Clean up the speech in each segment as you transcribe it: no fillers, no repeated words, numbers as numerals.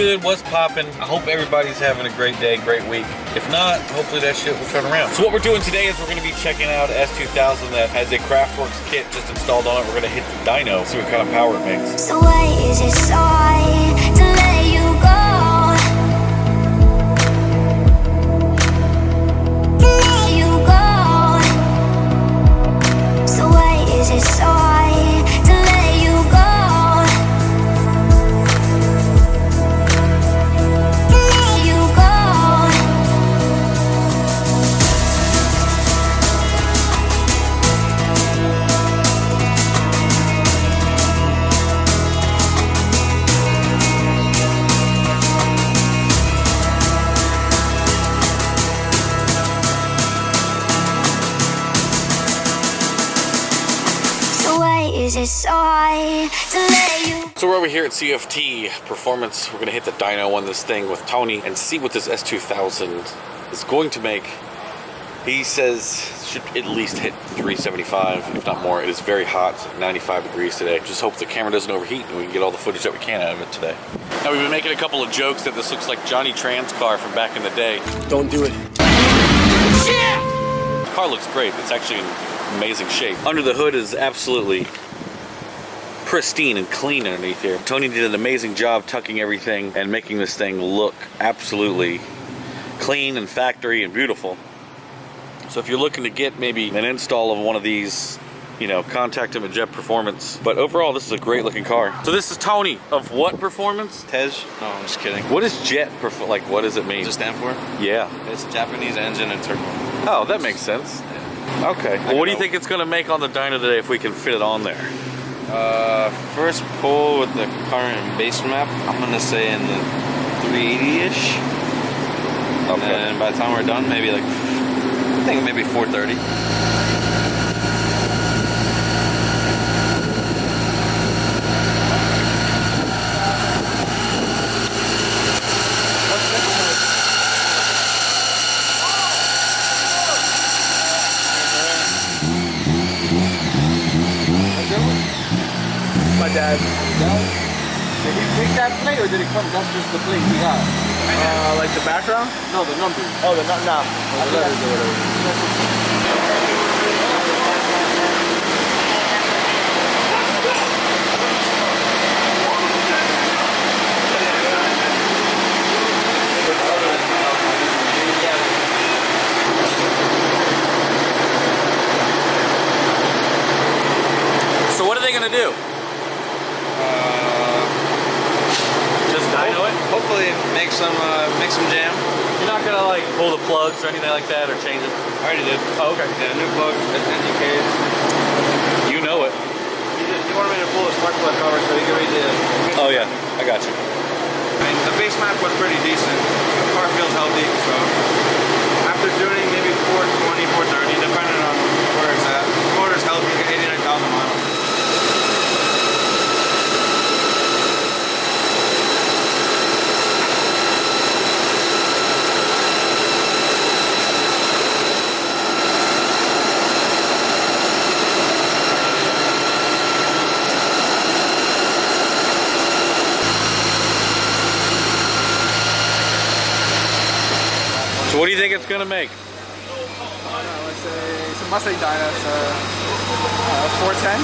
good? What's popping? I hope everybody's having a great day, great week. If not, hopefully that shit will turn around. So what we're doing today is we're gonna be checking out S2000 that has a Kraftwerks kit just installed on it. We're gonna hit the dyno, see what kind of power it makes. So why is it so hard to let you go? To let you go. So why is it so hard to let you go? To let you go. Is it so hard to let you? So we're over here at CFT Performance. We're gonna hit the dyno on this thing with Tony and see what this S2000 is going to make. He says should at least hit 375, if not more. It is very hot, 95 degrees today. Just hope the camera doesn't overheat and we can get all the footage that we can out of it today. Now we've been making a couple of jokes that this looks like Johnny Tran's car from back in the day. Don't do it. The car looks great. It's actually in amazing shape. Under the hood is absolutely pristine and clean underneath here. Tony did an amazing job tucking everything and making this thing look absolutely clean and factory and beautiful. So if you're looking to get maybe an install of one of these, you know, contact him at Jet Performance. But overall, this is a great looking car. So this is Tony of what performance? Tej? No, I'm just kidding. What is Jet like? What does it mean? What does it stand for? Yeah. It's Japanese engine and turbo. Oh, that makes sense. Okay. Well, what do you think it's gonna make on the dyno today if we can fit it on there? First pull with the current base map, I'm gonna say in the 380-ish. Okay. And by the time we're done, maybe like, I think maybe 430. My dad. Did he take that plate or did it come? That's just the plate he got. Like the background? No, the numbers. Oh, the numbers. Nah. The letters or whatever. So what are they gonna do? Just dyno it? Hopefully make some jam. You're not gonna like pull the plugs or anything like that or change it? I already did. Oh, okay. Yeah, new plugs, NGKs. You know it. He wanted me to pull a spark plug cover so he could read the... Oh yeah, I got you. I mean, the base map was pretty decent. The car feels healthy, so after tuning, maybe 420, 430, depending on where it's at. The motor's healthy, 89,000 miles. So what do you think it's gonna make? It's a Mustang dyno. It's a 410.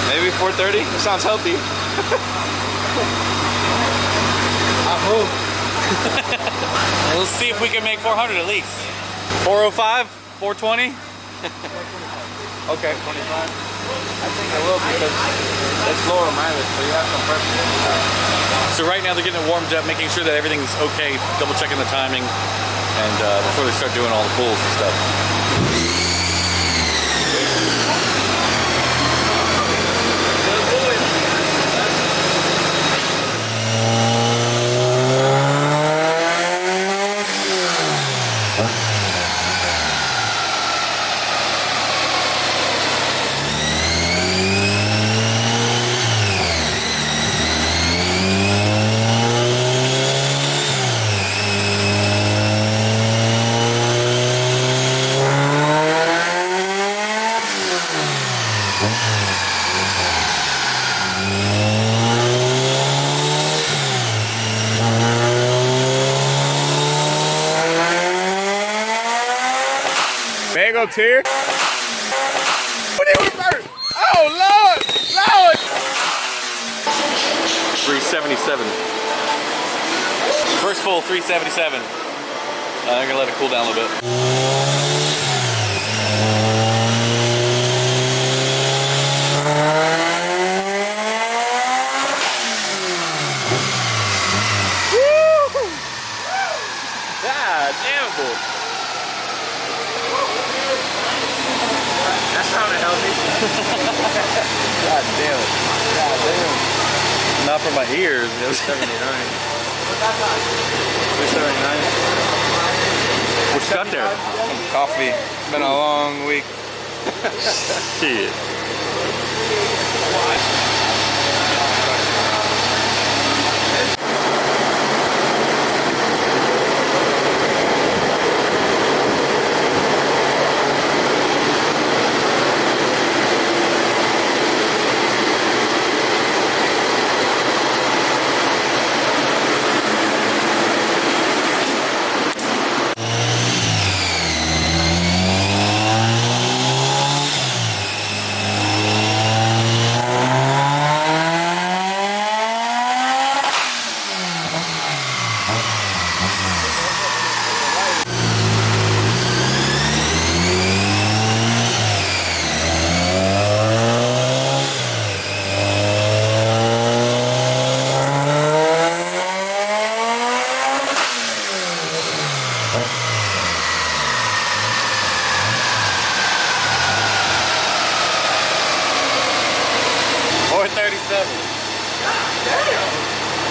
Maybe 430? It sounds healthy. I hope. We'll see if we can make 400 at least. 405? 420? Okay. 25. I think I will because it's lower mileage, so you have some pressure. So right now they're getting it warmed up, making sure that everything's okay, double checking the timing, and before they start doing all the pulls and stuff. There you go, Tier. What did we burn? Oh, Lord! Lord! 377. First pull, 377. I'm gonna let it cool down a little bit. God damn, boy. That sounded healthy. God damn it. God damn. Not for my ears. 79. 379. What you got there? Coffee. It's been a long week. Shit.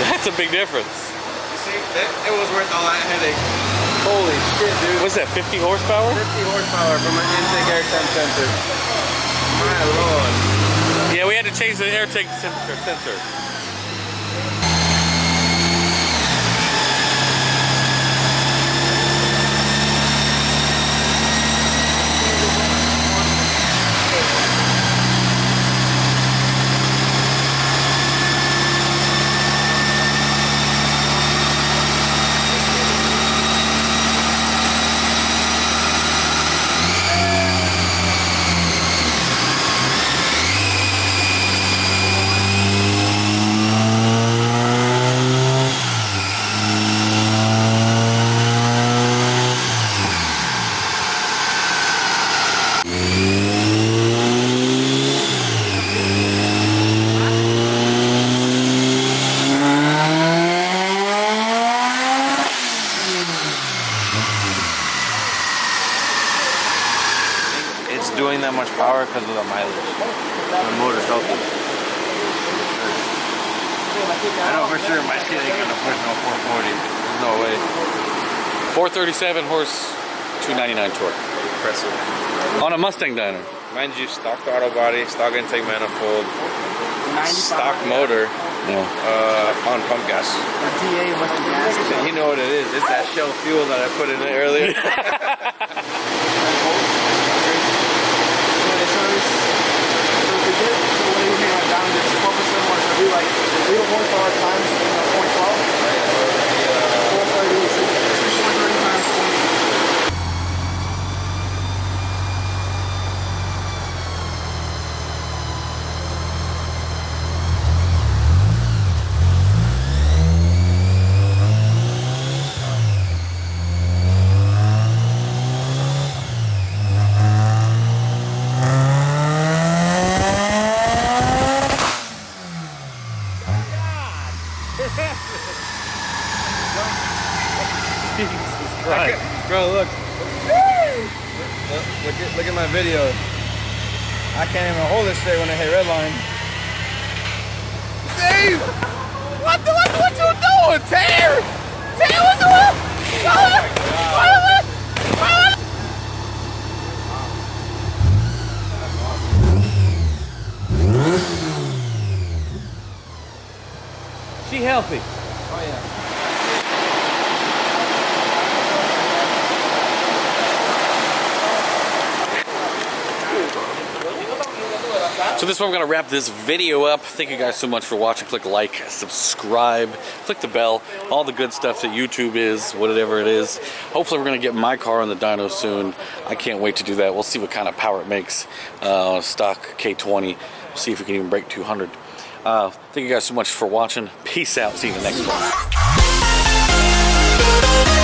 That's a big difference. You see, it was worth all that headache. Holy shit, dude. What's that, 50 horsepower? 50 horsepower from an intake air temp sensor. My lord. Yeah, we had to change the air tank sensor. Doing that much power because of the mileage. The motor's healthy. I know for sure my shit ain't gonna push no 440. There's no way. 437 horse, 299 torque. Impressive. On a Mustang dyno. Mind you, stock throttle body, stock intake manifold, stock motor, on pump gas. You know what it is? It's that Shell fuel that I put in it earlier. Jesus Christ. Bro, look. Look at my video. I can't even hold it straight when I hit red line. Steve! What you doing, Tear? Tear, what's up? She healthy. Oh yeah. So this is where we're gonna wrap this video up. Thank you guys so much for watching. Click like, subscribe, click the bell, all the good stuff that YouTube is, whatever it is. Hopefully we're gonna get my car on the dyno soon. I can't wait to do that. We'll see what kind of power it makes. Stock K20. We'll see if we can even break 200. Thank you guys so much for watching. Peace out. See you in the next one.